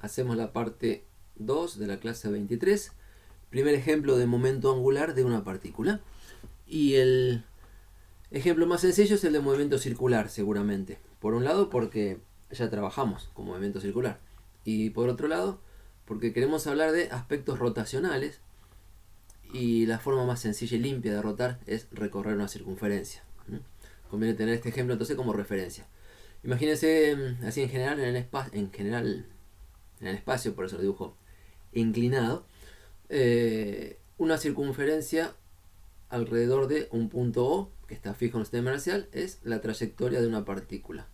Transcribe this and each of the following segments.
Hacemos la parte 2 de la clase 23. Primer ejemplo de momento angular de una partícula. Y el ejemplo más sencillo es el de movimiento circular, seguramente. Por un lado, porque ya trabajamos con movimiento circular. Y por otro lado, porque queremos hablar de aspectos rotacionales. Y la forma más sencilla y limpia de rotar es recorrer una circunferencia. Conviene tener este ejemplo entonces como referencia. Imagínense así en general en el espacio, por eso lo dibujo inclinado, una circunferencia alrededor de un punto O que está fijo en el sistema inercial es la trayectoria de una partícula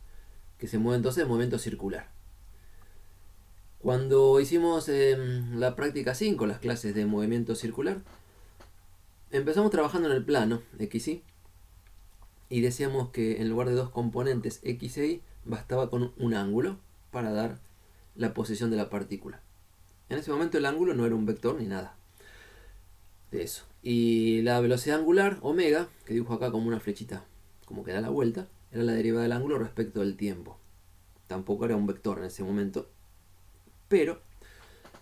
que se mueve entonces en movimiento circular. Cuando hicimos la práctica 5, las clases de movimiento circular, empezamos trabajando en el plano XY y decíamos que en lugar de dos componentes X e Y bastaba con un ángulo para dar la posición de la partícula. En ese momento el ángulo no era un vector ni nada de eso. Y la velocidad angular, omega, que dibujo acá como una flechita, como que da la vuelta, era la derivada del ángulo respecto del tiempo. Tampoco era un vector en ese momento. Pero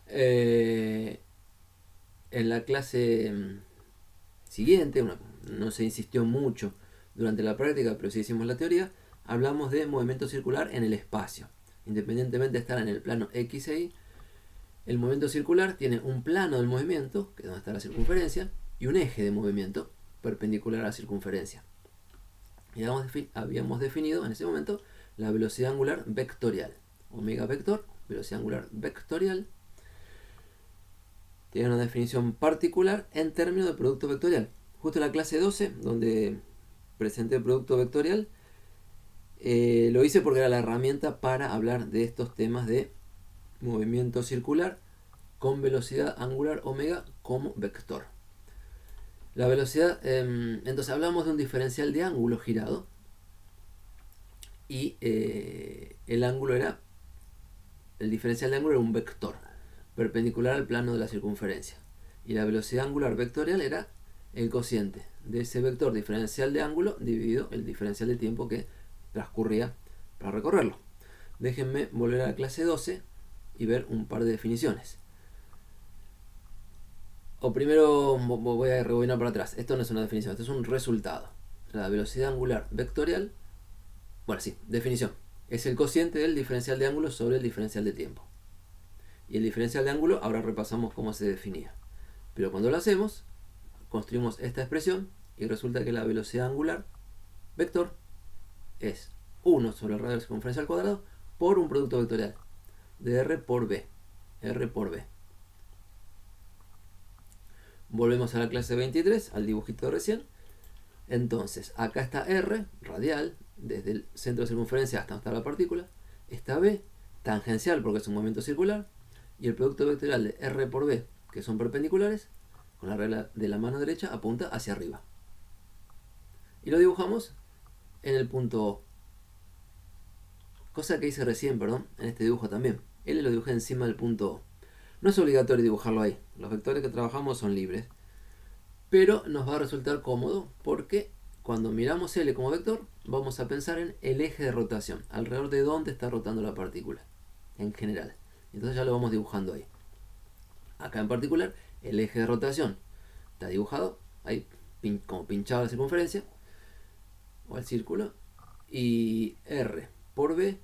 en la clase siguiente, no se insistió mucho durante la práctica, pero sí hicimos la teoría, hablamos de movimiento circular en el espacio. Independientemente de estar en el plano X e Y, el movimiento circular tiene un plano del movimiento, que es donde está la circunferencia, y un eje de movimiento perpendicular a la circunferencia. Y habíamos definido en ese momento la velocidad angular vectorial. Omega vector, velocidad angular vectorial, tiene una definición particular en términos de producto vectorial. Justo en la clase 12, donde presenté el producto vectorial, lo hice porque era la herramienta para hablar de estos temas de movimiento circular con velocidad angular omega como vector. La velocidad, entonces hablamos de un diferencial de ángulo girado y el diferencial de ángulo era un vector perpendicular al plano de la circunferencia y la velocidad angular vectorial era el cociente de ese vector diferencial de ángulo dividido el diferencial de tiempo que transcurría para recorrerlo. Déjenme volver a la clase 12 y ver un par de definiciones. O primero voy a rebobinar para atrás. Esto no es una definición, esto es un resultado. La velocidad angular vectorial, bueno, sí, definición. Es el cociente del diferencial de ángulo sobre el diferencial de tiempo. Y el diferencial de ángulo, ahora repasamos cómo se definía. Pero cuando lo hacemos, construimos esta expresión y resulta que la velocidad angular vector es 1 sobre el radio de la circunferencia al cuadrado por un producto vectorial de R por B. R por B. Volvemos a la clase 23, al dibujito de recién. Entonces, acá está R, radial, desde el centro de circunferencia hasta donde está la partícula. Está B, tangencial porque es un movimiento circular. Y el producto vectorial de R por B, que son perpendiculares, con la regla de la mano derecha, apunta hacia arriba. Y lo dibujamos en el punto O. Cosa que hice recién, en este dibujo también. L lo dibujé encima del punto O. No es obligatorio dibujarlo ahí. Los vectores que trabajamos son libres. Pero nos va a resultar cómodo porque cuando miramos L como vector, vamos a pensar en el eje de rotación, alrededor de dónde está rotando la partícula, en general. Entonces ya lo vamos dibujando ahí. Acá en particular, el eje de rotación está dibujado ahí como pinchado a la circunferencia o al círculo. Y R por B,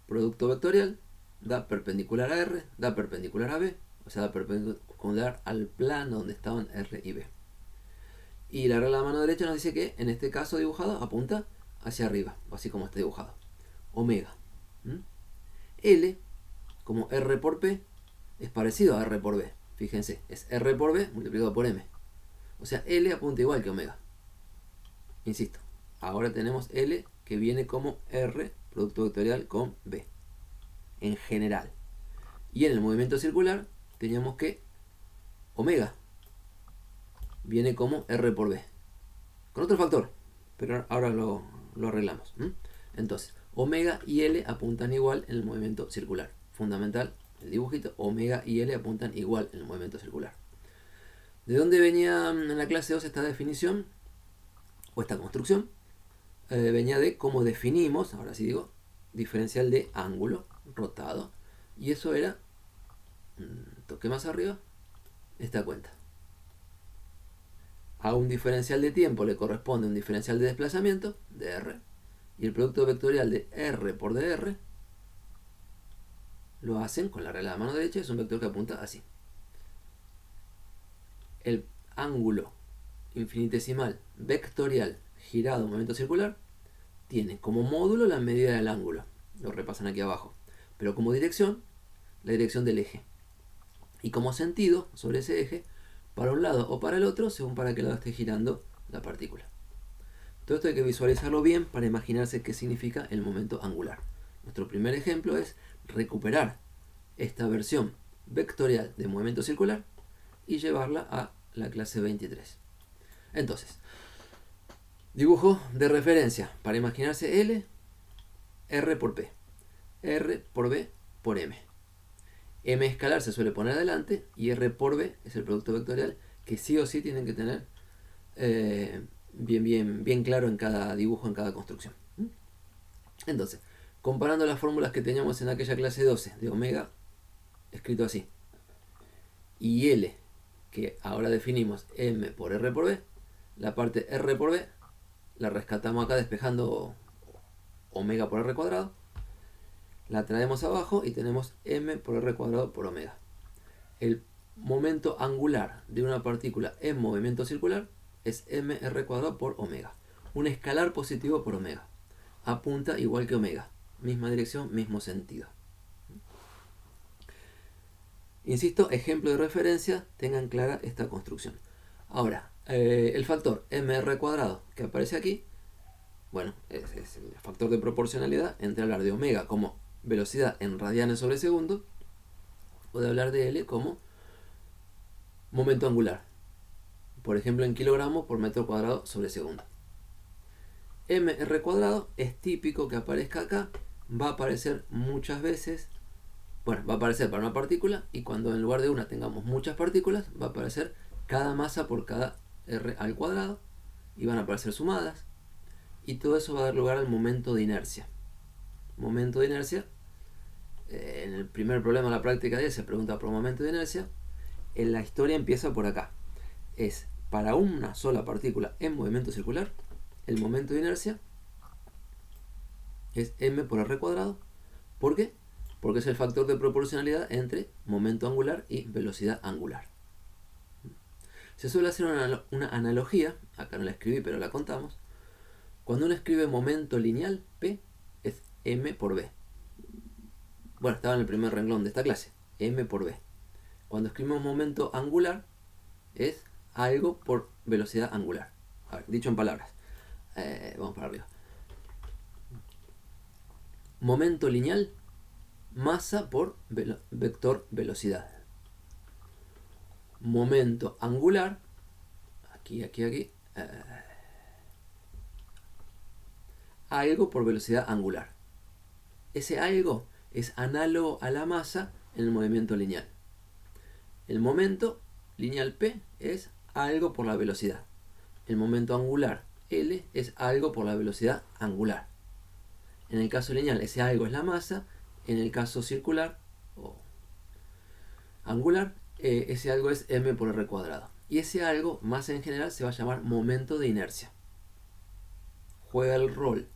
producto vectorial, da perpendicular a R, da perpendicular a B, o sea, da perpendicular al plano donde estaban R y B. Y la regla de la mano derecha nos dice que en este caso dibujado apunta hacia arriba, así como está dibujado. Omega. L, como R por P, es parecido a R por B. Fíjense, es R por B multiplicado por M. O sea, L apunta igual que omega. Insisto, ahora tenemos L que viene como R, producto vectorial con B. En general. Y en el movimiento circular teníamos que omega viene como R por B. Con otro factor, pero ahora lo arreglamos. Entonces, omega y L apuntan igual en el movimiento circular. Fundamental, el dibujito, omega y L apuntan igual en el movimiento circular. ¿De dónde venía en la clase 2 esta definición? O esta construcción. Venía de cómo definimos, ahora sí digo, diferencial de ángulo rotado Y eso era, toqué más arriba, esta cuenta. A un diferencial de tiempo le corresponde un diferencial de desplazamiento, dr, y el producto vectorial de r por dr lo hacen con la regla de la mano derecha, es un vector que apunta así. El ángulo infinitesimal vectorial girado en momento circular tiene como módulo la medida del ángulo, lo repasan aquí abajo, pero como dirección, la dirección del eje, y como sentido sobre ese eje, para un lado o para el otro, según para qué lado esté girando la partícula. Todo esto hay que visualizarlo bien para imaginarse qué significa el momento angular. Nuestro primer ejemplo es recuperar esta versión vectorial de movimiento circular y llevarla a la clase 23. Entonces, dibujo de referencia para imaginarse L, R por P, R por B por M. M escalar se suele poner adelante y R por B es el producto vectorial que sí o sí tienen que tener bien claro en cada dibujo, en cada construcción. Entonces, comparando las fórmulas que teníamos en aquella clase 12 de omega, escrito así, y L, que ahora definimos M por R por B, la parte R por B la rescatamos acá despejando omega por R cuadrado, la traemos abajo y tenemos M por R cuadrado por omega. El momento angular de una partícula en movimiento circular es mr cuadrado por omega. Un escalar positivo por omega. Apunta igual que omega. Misma dirección, mismo sentido. Insisto, ejemplo de referencia, tengan clara esta construcción. Ahora, el factor mr cuadrado que aparece aquí, bueno, es el factor de proporcionalidad entre hablar de omega como velocidad en radianes sobre segundo o de hablar de L como momento angular, por ejemplo en kilogramos por metro cuadrado sobre segundo. mr cuadrado es típico que aparezca acá, va a aparecer muchas veces, bueno, va a aparecer para una partícula, y cuando en lugar de una tengamos muchas partículas, va a aparecer cada masa por cada r al cuadrado, y van a aparecer sumadas, y todo eso va a dar lugar al momento de inercia. Momento de inercia, en el primer problema de la práctica 10 se pregunta por momento de inercia. En la historia empieza por acá. Es para una sola partícula en movimiento circular, el momento de inercia es m por r cuadrado. ¿Por qué? Porque es el factor de proporcionalidad entre momento angular y velocidad angular. Se suele hacer una analogía, acá no la escribí pero la contamos. Cuando uno escribe momento lineal, P es m por b. Bueno, estaba en el primer renglón de esta clase, m por b. Cuando escribimos momento angular, es algo por velocidad angular. A ver, dicho en palabras. Vamos para arriba. Momento lineal, masa por vector velocidad. Momento angular, aquí, algo por velocidad angular. Ese algo es análogo a la masa en el movimiento lineal. El momento lineal P es algo por la velocidad. El momento angular L es algo por la velocidad angular. En el caso lineal ese algo es la masa. En el caso circular o angular, ese algo es m por r cuadrado. Y ese algo, masa en general, se va a llamar momento de inercia. Juega el rol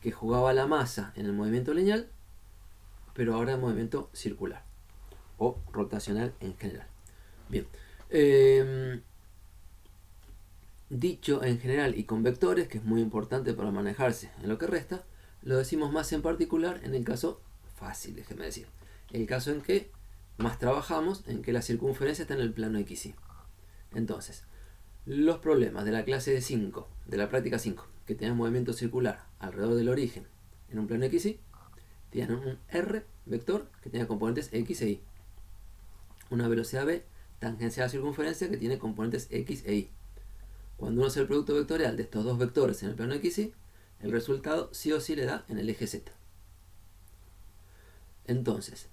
que jugaba la masa en el movimiento lineal, pero ahora en movimiento circular o rotacional en general. Bien. Dicho en general y con vectores, que es muy importante para manejarse en lo que resta, lo decimos más en particular en el caso fácil, déjeme decir. El caso en que más trabajamos, en que la circunferencia está en el plano XY. Entonces, los problemas de la clase 5, de la práctica 5, que tenían movimiento circular alrededor del origen en un plano XY, tienen un R vector que tenía componentes X e Y. Una velocidad V tangencial a la circunferencia que tiene componentes X e Y. Cuando uno hace el producto vectorial de estos dos vectores en el plano XY, el resultado sí o sí le da en el eje Z. Entonces,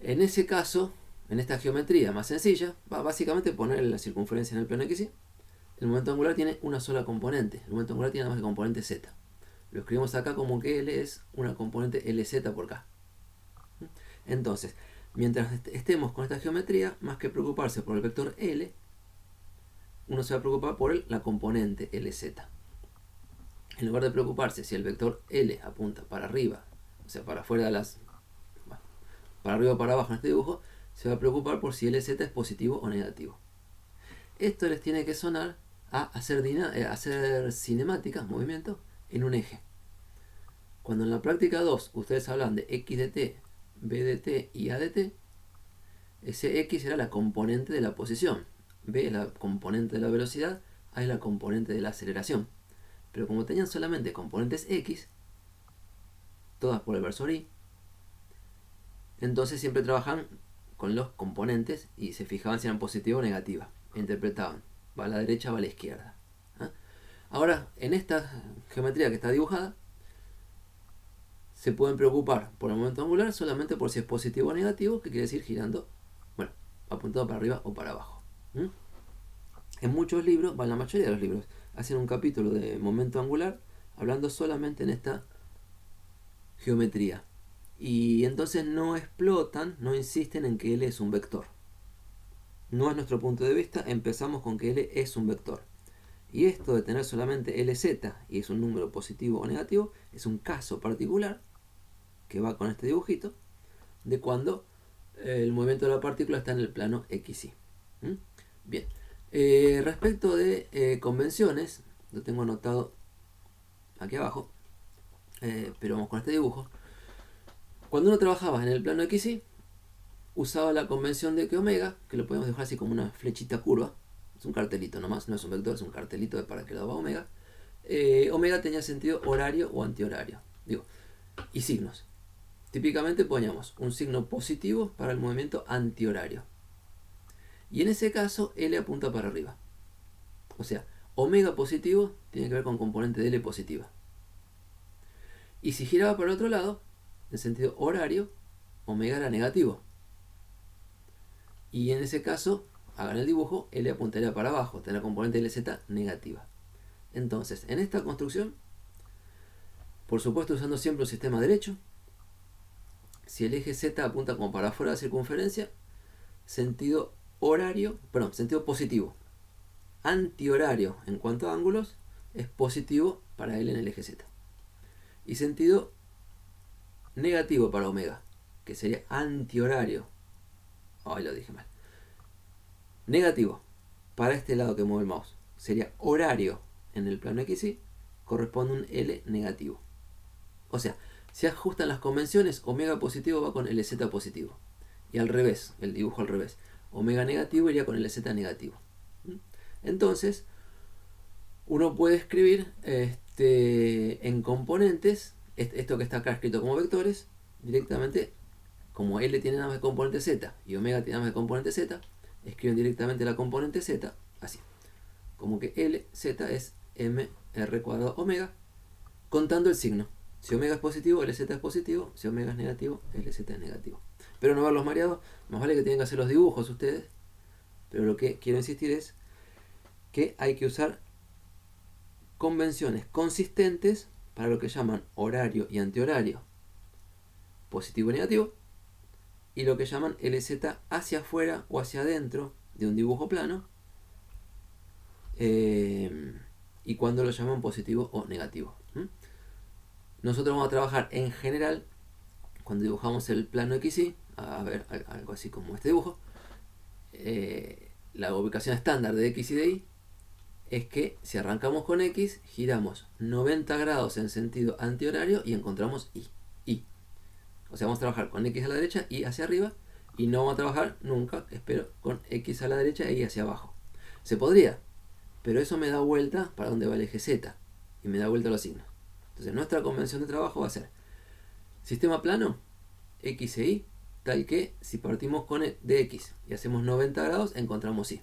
en ese caso, en esta geometría más sencilla, va a básicamente poner la circunferencia en el plano XY. El momento angular tiene una sola componente. El momento angular tiene nada más que componente Z. Lo escribimos acá como que L es una componente LZ por K. Entonces, mientras estemos con esta geometría, más que preocuparse por el vector L, uno se va a preocupar por la componente LZ. En lugar de preocuparse si el vector L apunta para arriba, o sea, para afuera de para arriba o para abajo en este dibujo, se va a preocupar por si LZ es positivo o negativo. Esto les tiene que sonar a hacer cinemáticas, movimientos, en un eje. Cuando en la práctica 2 ustedes hablan de x de t, b de t y a de t, ese x era la componente de la posición, b es la componente de la velocidad, a es la componente de la aceleración. Pero como tenían solamente componentes x, todas por el versor y, entonces siempre trabajan con los componentes y se fijaban si eran positivas o negativas. Interpretaban, va a la derecha, va a la izquierda. Ahora, en esta geometría que está dibujada, se pueden preocupar por el momento angular solamente por si es positivo o negativo, que quiere decir girando, bueno, apuntado para arriba o para abajo. En muchos libros, en la mayoría de los libros, hacen un capítulo de momento angular hablando solamente en esta geometría. Y entonces no explotan, no insisten en que L es un vector. No es nuestro punto de vista, empezamos con que L es un vector. Y esto de tener solamente LZ y es un número positivo o negativo, es un caso particular que va con este dibujito de cuando el movimiento de la partícula está en el plano XY. Bien, respecto de convenciones, lo tengo anotado aquí abajo, pero vamos con este dibujo. Cuando uno trabajaba en el plano XY, usaba la convención de que omega, que lo podemos dejar así como una flechita curva, es un cartelito nomás, no es un vector, es un cartelito de para qué lado va omega. Omega tenía sentido horario o antihorario, y signos. Típicamente poníamos un signo positivo para el movimiento antihorario. Y en ese caso L apunta para arriba. O sea, omega positivo tiene que ver con componente de L positiva. Y si giraba para el otro lado, en sentido horario, omega era negativo. Y en ese caso, hagan el dibujo, L apuntaría para abajo, tendrá componente LZ negativa. Entonces, en esta construcción, por supuesto usando siempre un sistema derecho, si el eje Z apunta como para afuera de la circunferencia, sentido positivo. Antihorario en cuanto a ángulos es positivo para L en el eje Z. Y sentido negativo para omega, que sería antihorario. Ay, lo dije mal. Negativo para este lado que mueve el mouse. Sería horario en el plano XY, corresponde un L negativo. O sea, se ajustan las convenciones, omega positivo va con LZ positivo. Y al revés, el dibujo al revés. Omega negativo iría con LZ negativo. Entonces, uno puede escribir en componentes, esto que está acá escrito como vectores, directamente, como L tiene nada más de componente Z y omega tiene nada más de componente Z, escriben directamente la componente Z, así. Como que LZ es mr cuadrado omega, contando el signo. Si omega es positivo, LZ es positivo. Si omega es negativo, LZ es negativo. Pero no verlos mareados, más vale que tienen que hacer los dibujos ustedes. Pero lo que quiero insistir es que hay que usar convenciones consistentes para lo que llaman horario y antihorario, positivo y negativo, y lo que llaman LZ hacia afuera o hacia adentro de un dibujo plano, y cuando lo llaman positivo o negativo. Nosotros vamos a trabajar en general, cuando dibujamos el plano XY, a ver, algo así como este dibujo, la ubicación estándar de X y de Y es que si arrancamos con X, giramos 90 grados en sentido antihorario y encontramos Y. O sea, vamos a trabajar con X a la derecha y hacia arriba, y no vamos a trabajar nunca, espero, con X a la derecha e Y hacia abajo. Se podría, pero eso me da vuelta para donde va el eje Z y me da vuelta los signos. Entonces nuestra convención de trabajo va a ser sistema plano, X e Y, tal que si partimos de X y hacemos 90 grados, encontramos Y.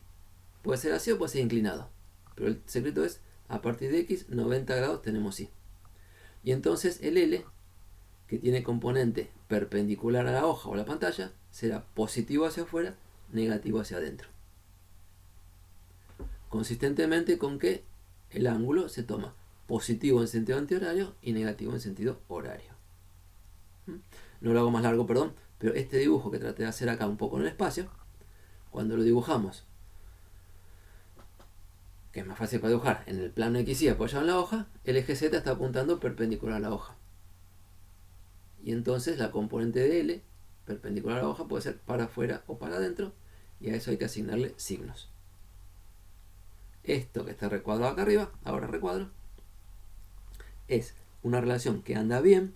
Puede ser así o puede ser inclinado, pero el secreto es, a partir de X, 90 grados tenemos Y. Y entonces el L, que tiene componente perpendicular a la hoja o a la pantalla, será positivo hacia afuera, negativo hacia adentro. Consistentemente con que el ángulo se toma positivo en sentido antihorario y negativo en sentido horario. No lo hago más largo, perdón, Pero este dibujo que traté de hacer acá un poco en el espacio, cuando lo dibujamos, que es más fácil para dibujar, en el plano XY apoyado en la hoja, el eje Z está apuntando perpendicular a la hoja. Y entonces la componente de L, perpendicular a la hoja, puede ser para afuera o para adentro, y a eso hay que asignarle signos. Esto que está recuadrado acá arriba, ahora recuadro, es una relación que anda bien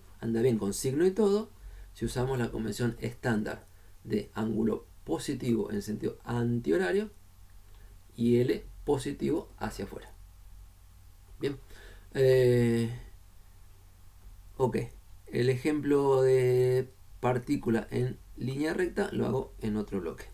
con signo y todo, si usamos la convención estándar de ángulo positivo en sentido antihorario y L positivo hacia afuera. Bien. Ok. El ejemplo de partícula en línea recta lo hago en otro bloque.